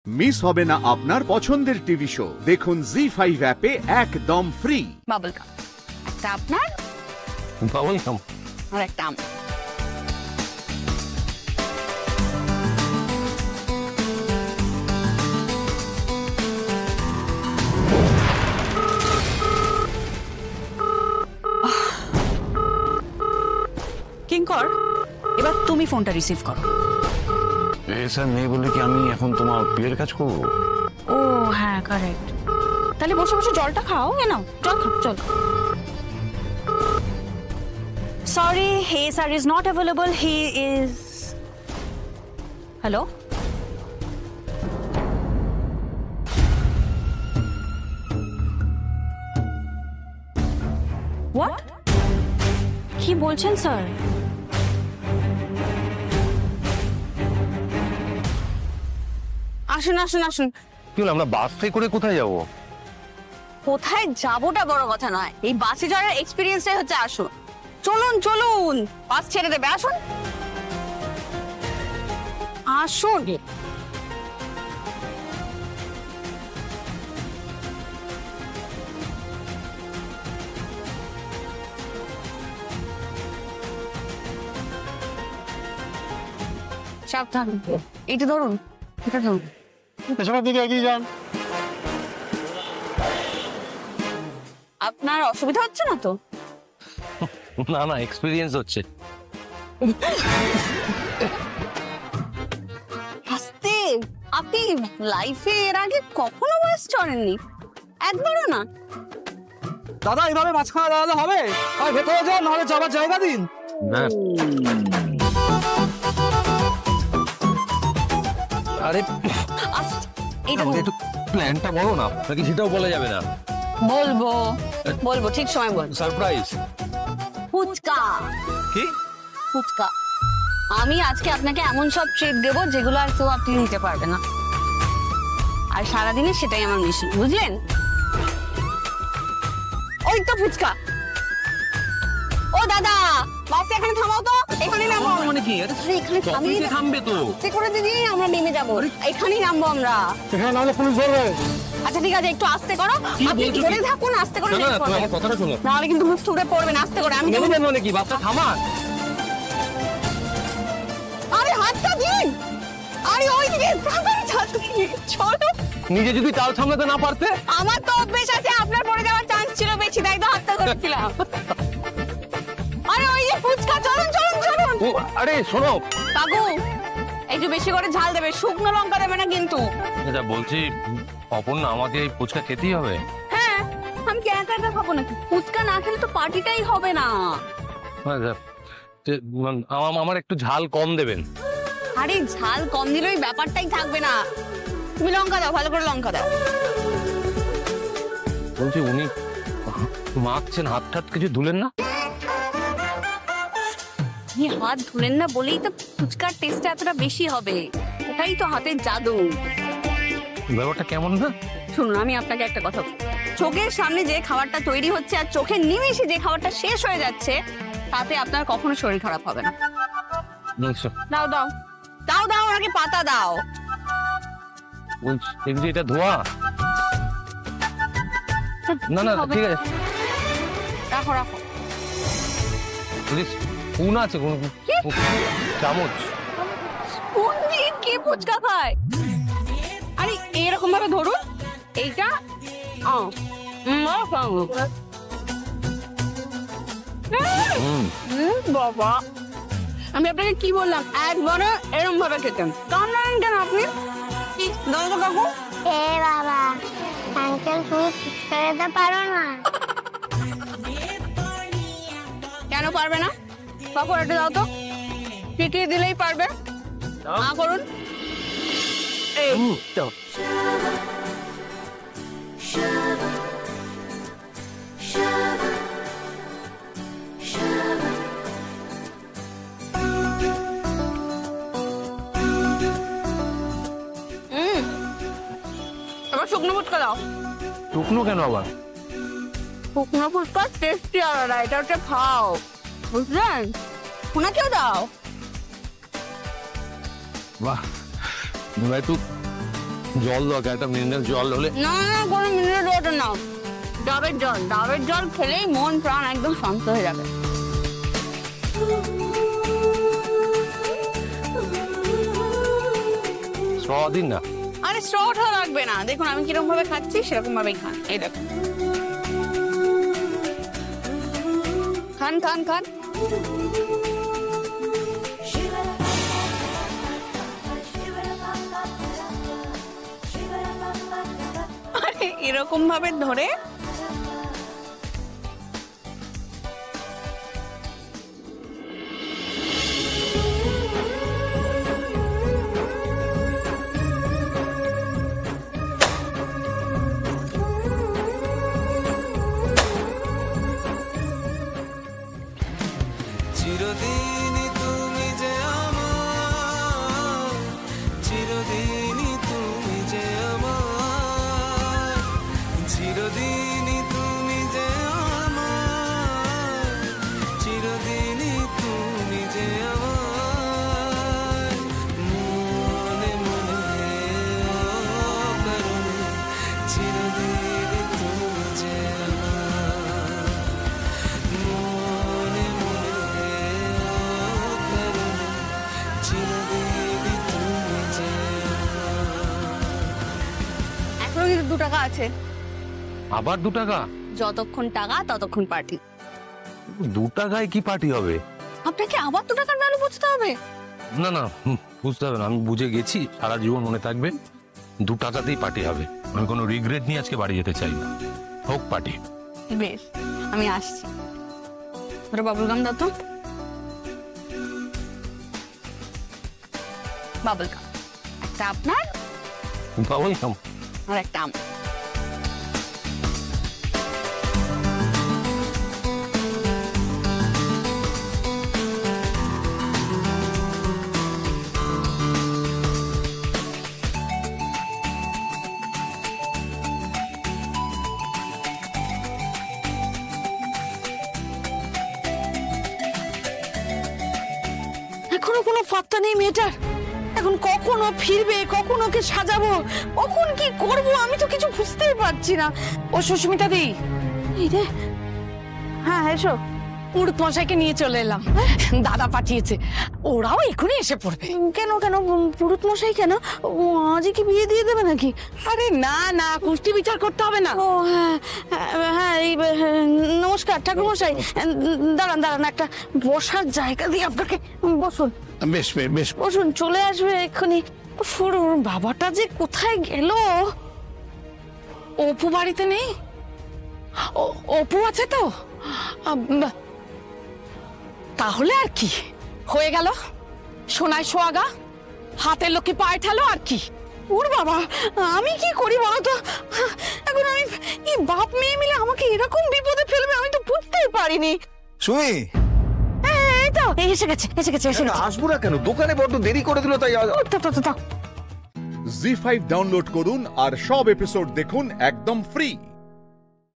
Miss হবে না আপনার পছন্দের টিভি শো। দেখুন জি5 অ্যাপে একদম ফ্রি। বাবল গাম একটা আপনার, বাবল গাম আর একটা আমার। কিঙ্কর, এবার তুমি ফোনটা রিসিভ করো। স্যার নেই বলে কি আমি এখন তোমার বিয়ের কাজ করব? ও হ্যাঁ, কারেক্ট। তাহলে বসে বসে জলটা খাও। নাও জল খাও, চল। Sorry, he sir is not available. He is... hello, what? কি বলছেন স্যার? আসুন আসুন আসুন। কি হলো, আমরা বাস থেকে করে কোথায় যাব? কোথায় যাবোটা বড় কথা নয়, এই বাসে যাওয়ার এক্সপিরিয়েন্সটাই হচ্ছে আসুন। চলুন চলুন, বাস ছেড়ে দেবে। আসুন আসুন। সাবধান, এইটা ধরুন, এটা ধরুন। পেছনের দিকে এগিয়ে যান। আপনার অসুবিধা হচ্ছে না তো? না না, এক্সপিরিয়েন্স হচ্ছে। আস্তে, আপনি লাইফে এর আগে কখনো বাস চড়েননি? একবারও না? দাদা এইভাবে মাঝখানে দাঁড়ালে হবে? আর ভেতরে যাও, নাহলে যাবার জায়গা দিন। না আরে এইটা একটু প্ল্যানটা বলো না, নাকি সেটাও বলা যাবে না? বলবো বলবো, ঠিক সময় বলবো। সারপ্রাইজ। ফুচকা। কি ফুচকা? আমি আজকে আপনাকে এমন সব ট্রিট দেবো যেগুলো আর কেউ আপনি নিতে পারবে না, আর সারাদিনে সেটাই আমার মিশন, বুঝলেন? ওই তো ফুচকা। ও দাদা, বাসে এখানে থামাও তো, এখানে নামো। মানে কি এখানে থামবে তো? করে দিদি, আমরা নেমে যাবো, এখানেই নামবো আমরা। এখানে নামলে পুলিশ ধরবে। আচ্ছা ঠিক আছে, একটু আস্তে করো। আপনি ধরে থাকুন, আস্তে করে। না তুমি আমার কথাটা শোনো, নাহলে কিন্তু মুখ থুবড়ে পড়বেন। আস্তে করে। আমি মানে কি বাসটা থামা? আরে হাতটা দিন। আরে ওই দিকে চলো। নিজে যদি চাল সামলাতে না পারতে? আমার তো অভ্যেস আছে, আপনার পড়ে যাওয়ার চান্স ছিল বেশি, তাই তো হাতটা ধরেছিলাম। আরে ওই যে ফুচকা, চলুন চলুন চলুন। আরে শোনো কাকু, একটু বেশি করে ঝাল দেবে, শুকনো লঙ্কা দেবে না কিন্তু। এটা বলছি, অপর্ণা আমাকে এই ফুচকা খেতেই হবে? হ্যাঁ, আমি কি একা একা খাবো নাকি? ফুচকা না খেলে তো পার্টিটাই হবে না। আমার একটু ঝাল কম দেবেন। আরে ঝাল কম দিলেই ব্যাপারটাই থাকবে না। তুমি লঙ্কা দাও, ভালো করে লঙ্কা দাও। বলছি উনি মাখছেন, হাত টাত কিছু ধুলেন না? আপনি হাত ধুলেন না বলেই তো ফুচকার টেস্টটা এতটা বেশি হবে, ওটাই তো হাতের জাদু। ব্যাপারটা কেমন না? শুনুন, আমি আপনাকে একটা কথা বলি, চোখের সামনে যে খাবারটা তৈরি হচ্ছে আর চোখের নিমেষে যে খাবারটা শেষ হয়ে যাচ্ছে, তাতে আপনার কখনো শরীর খারাপ হবে না। দাও দাও দাও দাও, ওনাকে পাতা দাও। বলছি এটা ধোয়া? না না ঠিক আছে, রাখো রাখো। স্পুন আছে? চামচ? স্পুন দিয়ে কে ফুচকা খায়? আরে এরকম ভাবে ধরুন, এইটা বাবা, আমি আপনাকে কি বললাম, একবারে এরকম ভাবে খেতেন। কান্নান কেন আপনি? দাও তো কাকু। এ বাবা, আঙ্কেল তুমি ফুচকা খেতে পারো না? কেন পারবে না? কাকু এটা দাও তো, পিটিয়ে দিলেই পারবে। করুন। এই তো। এবার শুকনো ফুচকা দাও। শুকনো কেন আবার? শুকনো ফুচকা টেস্টি আলাদা, এটা হচ্ছে খাও, বুঝলেন? ওনাকেও দাও। वाह, मैं तो জল দরকার, একটা মিনারেল জল হলে। না না, কোনো মিনারেল ওয়াটার নাও, ডাবের জল। ডাবের জল খেলেই মন প্রাণ একদম শান্ত হয়ে যাবে। দিন না। আরে স্ট্রটা লাগবে না, দেখুন আমি কিরকম ভাবে খাচ্ছি সেরকম ভাবেই খান। এই দেখুন, খান খান খান। আরে এরকম ভাবে ধরে চিরদিনই তুমি যে আমার, চিরদিনই তুমি যে আমার, চিরদিনই তুমি যে আমার, চিরদিনই তুমি যে আমার, মনে মনে অকারণে চিরদিনই তুমি যে আমার, মনে মনে অকারণে চিরদিনই তুমি যে এখনো কিন্তু 2 টাকা আছে। আবার 2 টাকা? যতক্ষণ টাকা ততক্ষণ পার্টি। 2 টাকায় কি পার্টি হবে? আপনাকে আবার 2 টাকার ভ্যালু বুঝতে হবে। না না, বুঝতে হবে না, আমি বুঝে গেছি, সারা জীবন মনে থাকবে 2 টাকাতেই পার্টি হবে। আমি কোনো রিগ্রেট নিয়ে আজকে বাড়ি যেতে চাই না, হোক পার্টি। বেশ, আমি আসছি। ওটা বাবুল গাম দাও তো। বাবুল গাম একটা আপনার বাবুল গাম আর একটা আমার। এখনো কোনো পাত্তা নেই মেয়েটার। এখন কখন ও ফিরবে, কখন ওকে সাজাবো, কখন কি করব, আমি তো কিছু বুঝতেই পারছি না। ও সুস্মিতা দি, এই রে, হ্যাঁ এসো। পুরুত মশাইকে নিয়ে চলে এলাম, দাদা পাঠিয়েছে, ওরাও এখনই এসে পড়বে। কেন কেন পুরুত মশাই কেন? ও আজই কি বিয়ে দিয়ে দেবে নাকি? আরে না না, কুষ্টি বিচার করতে হবে না। ও হ্যাঁ হ্যাঁ, এই নমস্কার ঠাকুর মশাই, দাঁড়ান দাঁড়ান, একটা বসার জায়গা দিয়ে আপনাকে। বসুন বেশ বেশ বসুন, চলে আসবে এক্ষুনি। ওর বাবাটা যে কোথায় গেল? অপু বাড়িতে নেই? অপু আছে তো? তাহলে আর কি হয়ে গেল, সোনায় সোয়াগা, হাতের লোকে পায়ে ঠেলো আর কি। ওর বাবা, আমি কি করি বলো তো? এখন আমি এই বাপ মেয়ে মিলে আমাকে এরকম বিপদে ফেলবে আমি তো বুঝতেই পারিনি। সুমি, এই তো এসে গেছে এসে গেছে এসে গেছে। আসবো না কেন? দোকানে বড্ড দেরি করে দিল তাই। জি5 ডাউনলোড করুন আর সব এপিসোড দেখুন একদম ফ্রি।